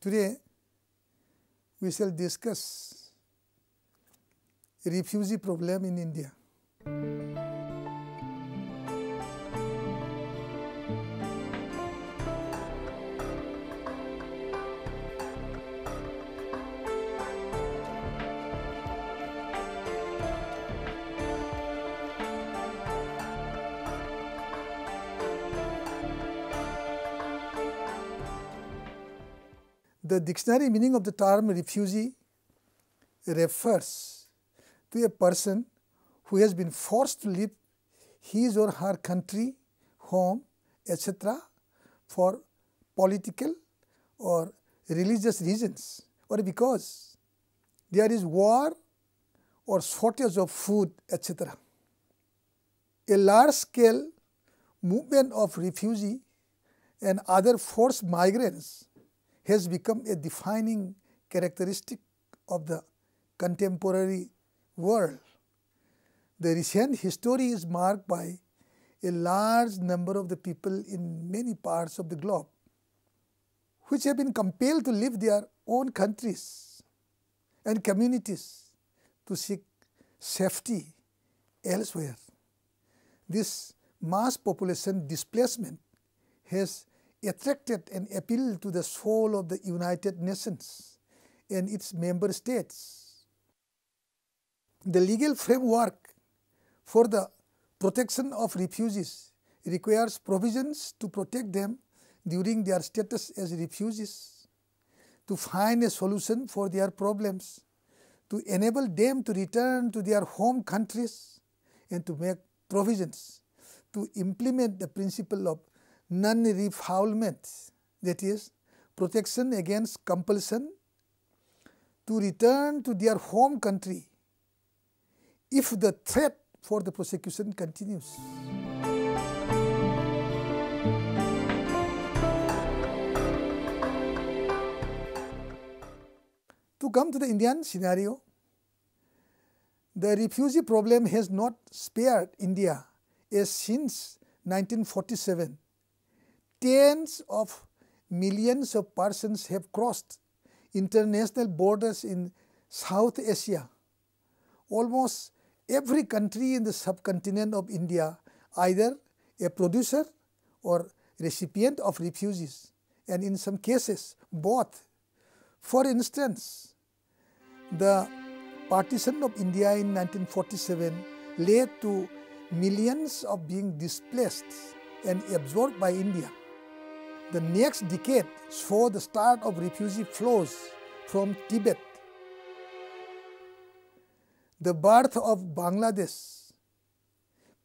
Today, we shall discuss refugee problem in India. The dictionary meaning of the term refugee refers to a person who has been forced to leave his or her country, home, etc. for political or religious reasons, or because there is war or shortage of food, etc. A large-scale movement of refugee and other forced migrants has become a defining characteristic of the contemporary world. The recent history is marked by a large number of the people in many parts of the globe which have been compelled to leave their own countries and communities to seek safety elsewhere. This mass population displacement has attracted and appealed to the soul of the United Nations and its member states. The legal framework for the protection of refugees requires provisions to protect them during their status as refugees, to find a solution for their problems, to enable them to return to their home countries, and to make provisions to implement the principle of non-refoulement, that is, protection against compulsion to return to their home country if the threat for the prosecution continues. To come to the Indian scenario, the refugee problem has not spared India, as since 1947, tens of millions of persons have crossed international borders in South Asia. Almost every country in the subcontinent of India, either a producer or recipient of refugees, and in some cases both. For instance, the partition of India in 1947 led to millions of being displaced and absorbed by India. The next decade saw the start of refugee flows from Tibet. The birth of Bangladesh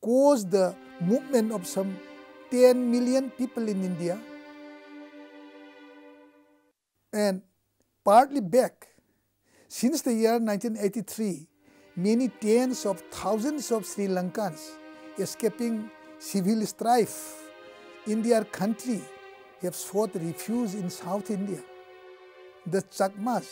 caused the movement of some 10 million people in India, and partly back, since the year 1983, many tens of thousands of Sri Lankans escaping civil strife in their country have sought refuge in South India. The Chakmas,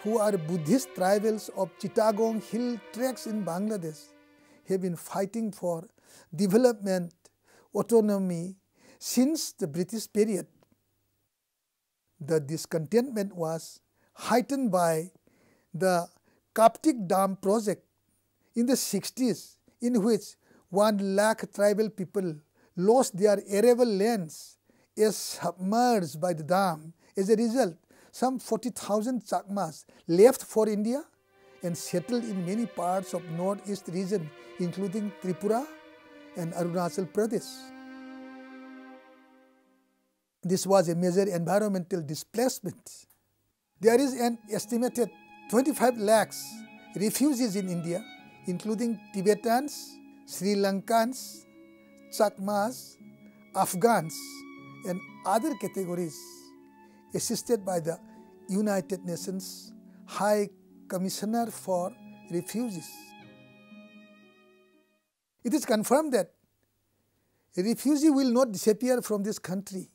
who are Buddhist tribals of Chittagong hill tracts in Bangladesh, have been fighting for development, autonomy since the British period. The discontentment was heightened by the Coptic Dam project in the 60s, in which 1 lakh tribal people lost their arable lands as submerged by the dam. As a result, some 40,000 Chakmas left for India and settled in many parts of northeast region, including Tripura and Arunachal Pradesh. This was a major environmental displacement. There is an estimated 25 lakhs refugees in India, including Tibetans, Sri Lankans, Chakmas, Afghans, and other categories, assisted by the United Nations High Commissioner for Refugees. It is confirmed that refugee will not disappear from this country.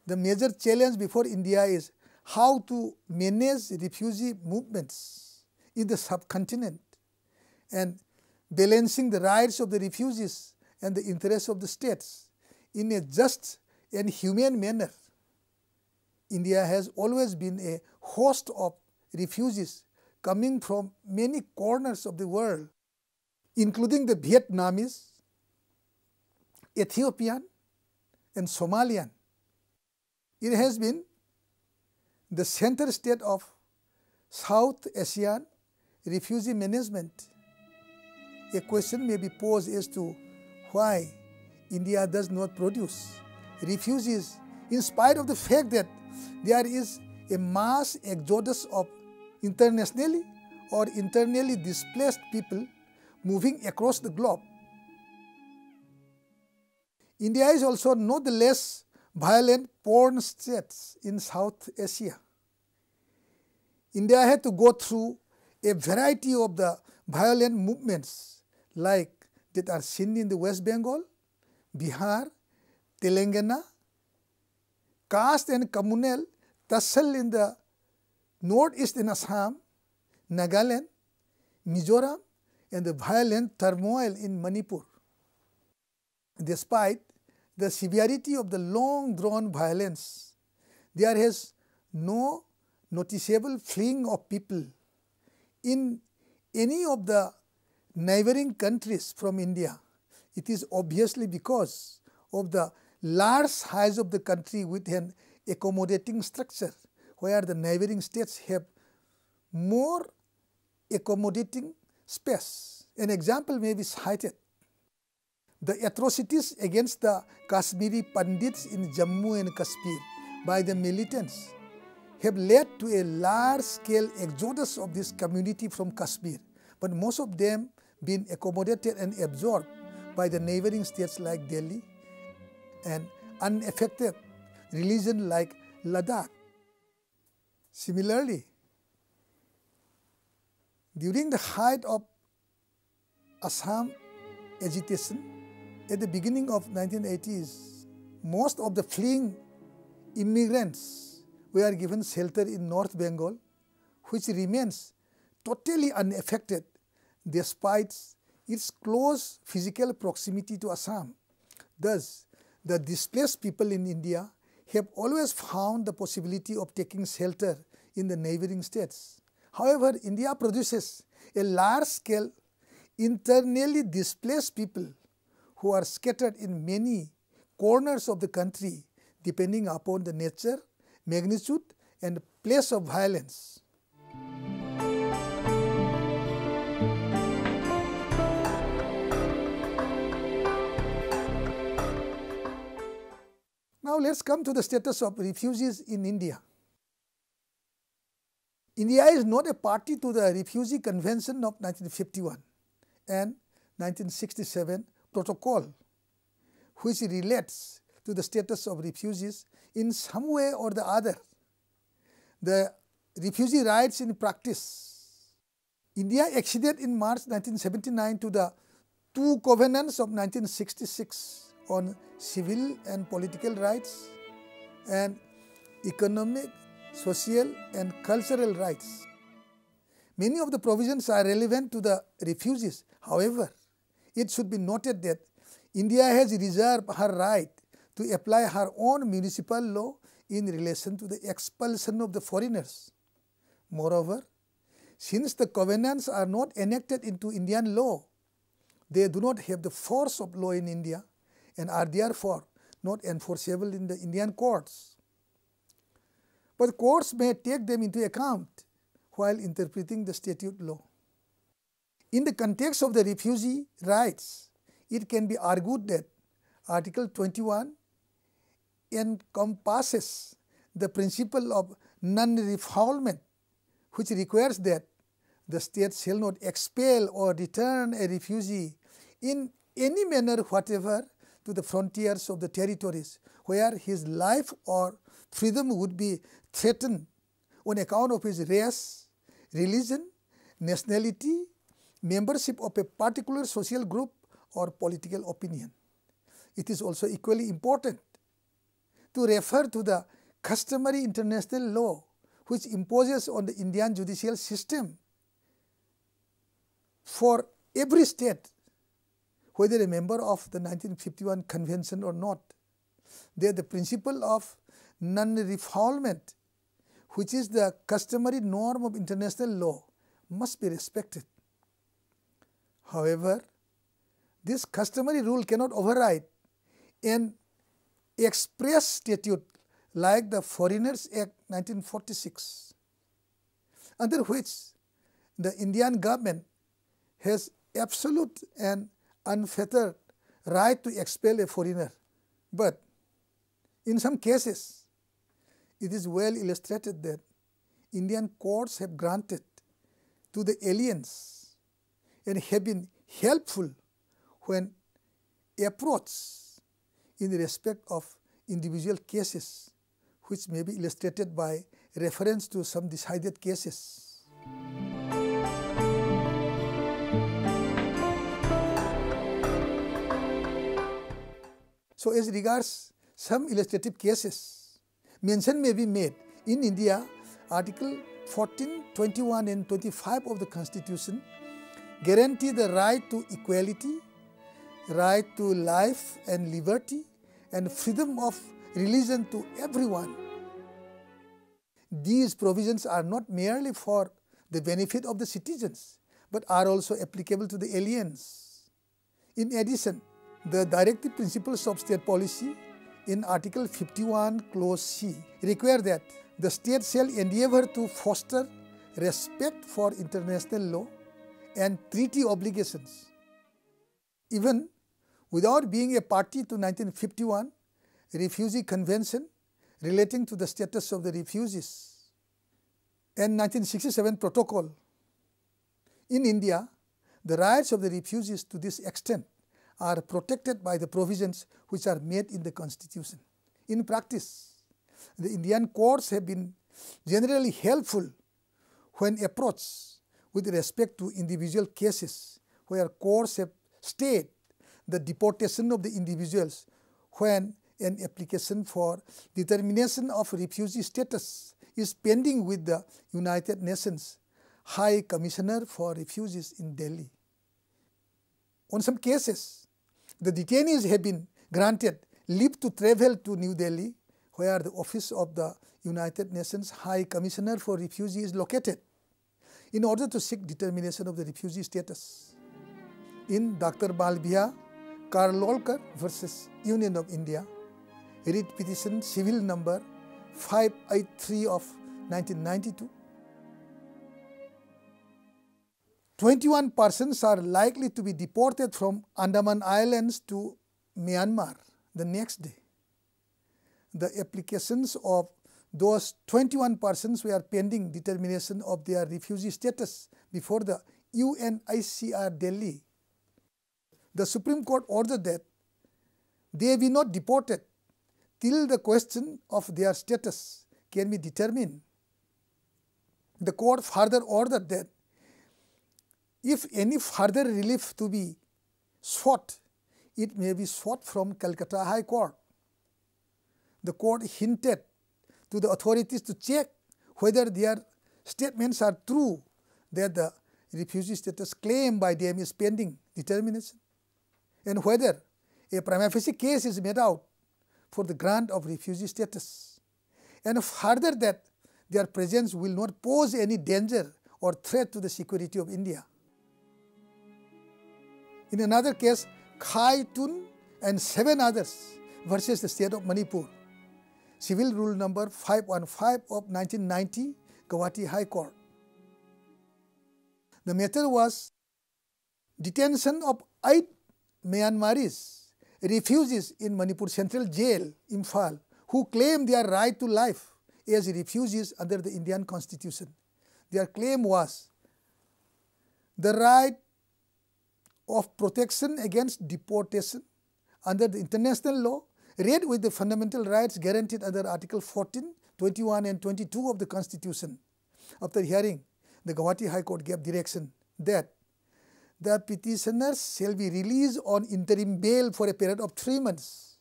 The major challenge before India is how to manage refugee movements in the subcontinent and balancing the rights of the refugees and the interests of the states in a just and humane manner. India has always been a host of refugees coming from many corners of the world, including the Vietnamese, Ethiopian, and Somalian. It has been the center state of South Asian refugee management. A question may be posed as to why India does not produce refugees in spite of the fact that there is a mass exodus of internationally or internally displaced people moving across the globe. India is also not the less violent porn states in South Asia. India had to go through a variety of the violent movements like that are seen in the West Bengal, Bihar, Telangana, caste and communal tussle in the northeast in Assam, Nagaland, Mizoram, and the violent turmoil in Manipur. Despite the severity of the long-drawn violence, there has no noticeable fleeing of people in any of the neighboring countries from India. It is obviously because of the large size of the country with an accommodating structure, where the neighboring states have more accommodating space. An example may be cited. The atrocities against the Kashmiri Pandits in Jammu and Kashmir by the militants have led to a large-scale exodus of this community from Kashmir, but most of them been accommodated and absorbed by the neighboring states like Delhi and unaffected region like Ladakh. Similarly, during the height of Assam agitation at the beginning of 1980s, most of the fleeing immigrants were given shelter in North Bengal, which remains totally unaffected despite its close physical proximity to Assam. Thus, the displaced people in India have always found the possibility of taking shelter in the neighboring states. However, India produces a large-scale internally displaced people who are scattered in many corners of the country depending upon the nature, magnitude, and place of violence. Now let's come to the status of refugees in India. India is not a party to the Refugee Convention of 1951 and 1967 Protocol, which relates to the status of refugees in some way or the other. The refugee rights in practice. India acceded in March 1979 to the two covenants of 1966 on civil and political rights and economic, social, and cultural rights. Many of the provisions are relevant to the refugees. However, it should be noted that India has reserved her right to apply her own municipal law in relation to the expulsion of the foreigners. Moreover, since the covenants are not enacted into Indian law, they do not have the force of law in India and are therefore not enforceable in the Indian courts. But courts may take them into account while interpreting the statute law. In the context of the refugee rights, it can be argued that Article 21 encompasses the principle of non-refoulement, which requires that the state shall not expel or return a refugee in any manner whatever to the frontiers of the territories where his life or freedom would be threatened on account of his race, religion, nationality, membership of a particular social group, or political opinion. It is also equally important to refer to the customary international law which imposes on the Indian judicial system for every state, whether a member of the 1951 convention or not, that the principle of non-refoulement, which is the customary norm of international law, must be respected. However, this customary rule cannot override an express statute like the Foreigners Act 1946, under which the Indian government has absolute and unfettered right to expel a foreigner. But in some cases, it is well illustrated that Indian courts have granted to the aliens and have been helpful when approached in respect of individual cases, which may be illustrated by reference to some decided cases. So as regards some illustrative cases, mention may be made. In India, Article 14, 21 and 25 of the Constitution guarantee the right to equality, right to life and liberty, and freedom of religion to everyone. These provisions are not merely for the benefit of the citizens, but are also applicable to the aliens. In addition, the directive principles of state policy in Article 51, Clause C require that the state shall endeavor to foster respect for international law and treaty obligations. Even without being a party to 1951 Refugee Convention relating to the status of the refugees and 1967 Protocol, in India, the rights of the refugees to this extent are protected by the provisions which are made in the Constitution. In practice, the Indian courts have been generally helpful when approached with respect to individual cases where courts have stayed the deportation of the individuals when an application for determination of refugee status is pending with the United Nations High Commissioner for Refugees in Delhi. On some cases, the detainees have been granted leave to travel to New Delhi, where the office of the United Nations High Commissioner for Refugees is located, in order to seek determination of the refugee status. In Dr. Balbia Karlolkar versus Union of India, writ petition civil number 583 of 1992, 21 persons are likely to be deported from Andaman Islands to Myanmar the next day. The applications of those 21 persons were pending determination of their refugee status before the UNHCR Delhi. The Supreme Court ordered that they be not deported till the question of their status can be determined. The court further ordered that if any further relief to be sought, it may be sought from Calcutta High Court. The court hinted to the authorities to check whether their statements are true that the refugee status claim by them is pending determination, and whether a prima facie case is made out for the grant of refugee status, and further that their presence will not pose any danger or threat to the security of India. In another case, Khai Tun and 7 others versus the state of Manipur, Civil Rule number 515 of 1990, Guwahati High Court. The matter was detention of 8 Myanmaris refugees in Manipur Central Jail, Imphal, who claim their right to life as refugees under the Indian Constitution. Their claim was the right of protection against deportation under the international law, read with the fundamental rights guaranteed under Article 14, 21 and 22 of the Constitution. After hearing, the Guwahati High Court gave direction that the petitioners shall be released on interim bail for a period of 3 months.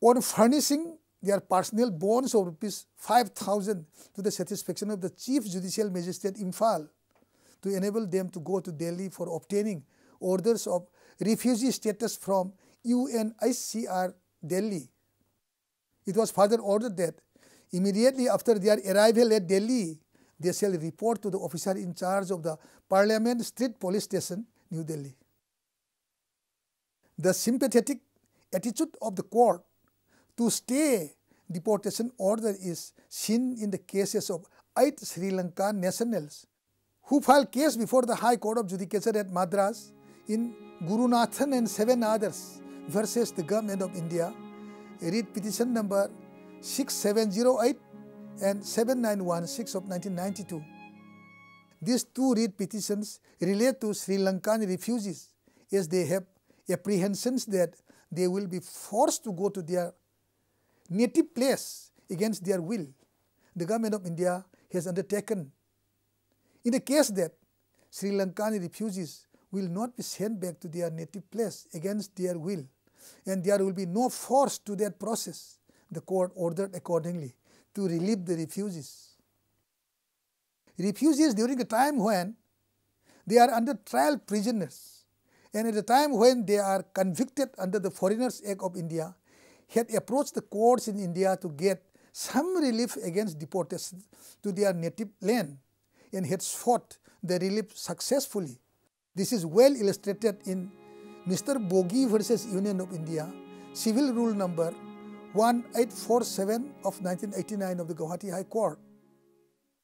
On furnishing their personal bonds of Rs 5,000 to the satisfaction of the Chief Judicial Magistrate Imphal, to enable them to go to Delhi for obtaining orders of refugee status from UNHCR Delhi. It was further ordered that immediately after their arrival at Delhi, they shall report to the officer in charge of the Parliament Street Police Station, New Delhi. The sympathetic attitude of the court to stay deportation order is seen in the cases of 8 Sri Lankan nationals who filed case before the High Court of Judicature at Madras, in Gurunathan and 7 others versus the Government of India, read petition number 6708 and 7916 of 1992. These 2 read petitions relate to Sri Lankan refugees, as they have apprehensions that they will be forced to go to their native place against their will. The Government of India has undertaken, in the case that Sri Lankan refugees will not be sent back to their native place against their will, and there will be no force to that process, the court ordered accordingly to relieve the refugees. Refugees during a time when they are under trial prisoners and at a time when they are convicted under the Foreigners Act of India had approached the courts in India to get some relief against deportation to their native land and had sought the relief successfully. This is well illustrated in Mr. Bogie versus Union of India, Civil Rule number 1847 of 1989 of the Guwahati High Court.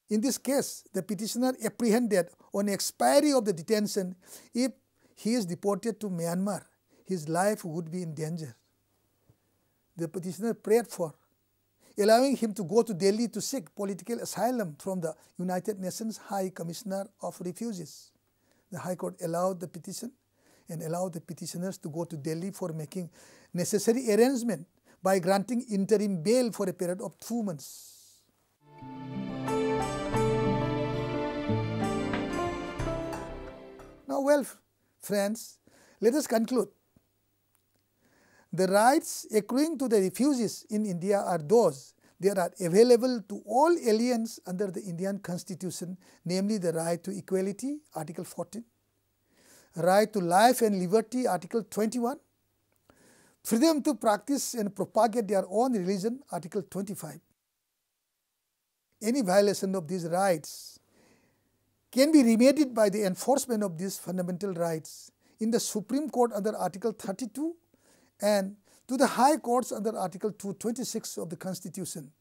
In this case, the petitioner apprehended on expiry of the detention, if he is deported to Myanmar, his life would be in danger. The petitioner prayed for allowing him to go to Delhi to seek political asylum from the United Nations High Commissioner of Refugees. The High Court allowed the petition and allowed the petitioners to go to Delhi for making necessary arrangement by granting interim bail for a period of 2 months. Now, well, friends, let us conclude. The rights accruing to the refugees in India are those that are available to all aliens under the Indian Constitution, namely the right to equality, Article 14, right to life and liberty, Article 21, freedom to practice and propagate their own religion, Article 25. Any violation of these rights can be remedied by the enforcement of these fundamental rights in the Supreme Court under Article 32 and to the High Courts under Article 226 of the Constitution.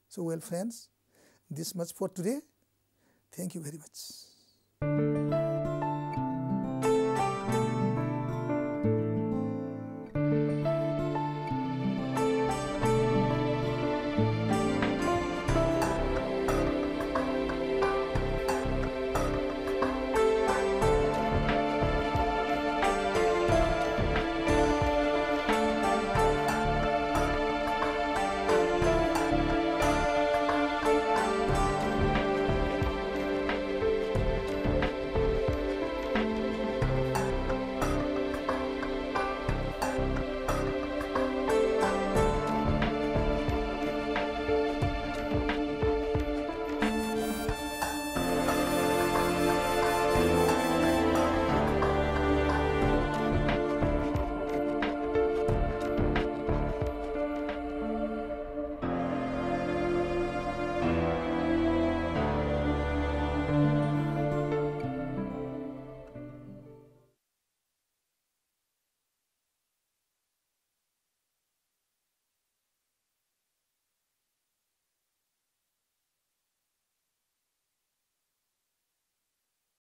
So, well, friends, this much for today. Thank you very much.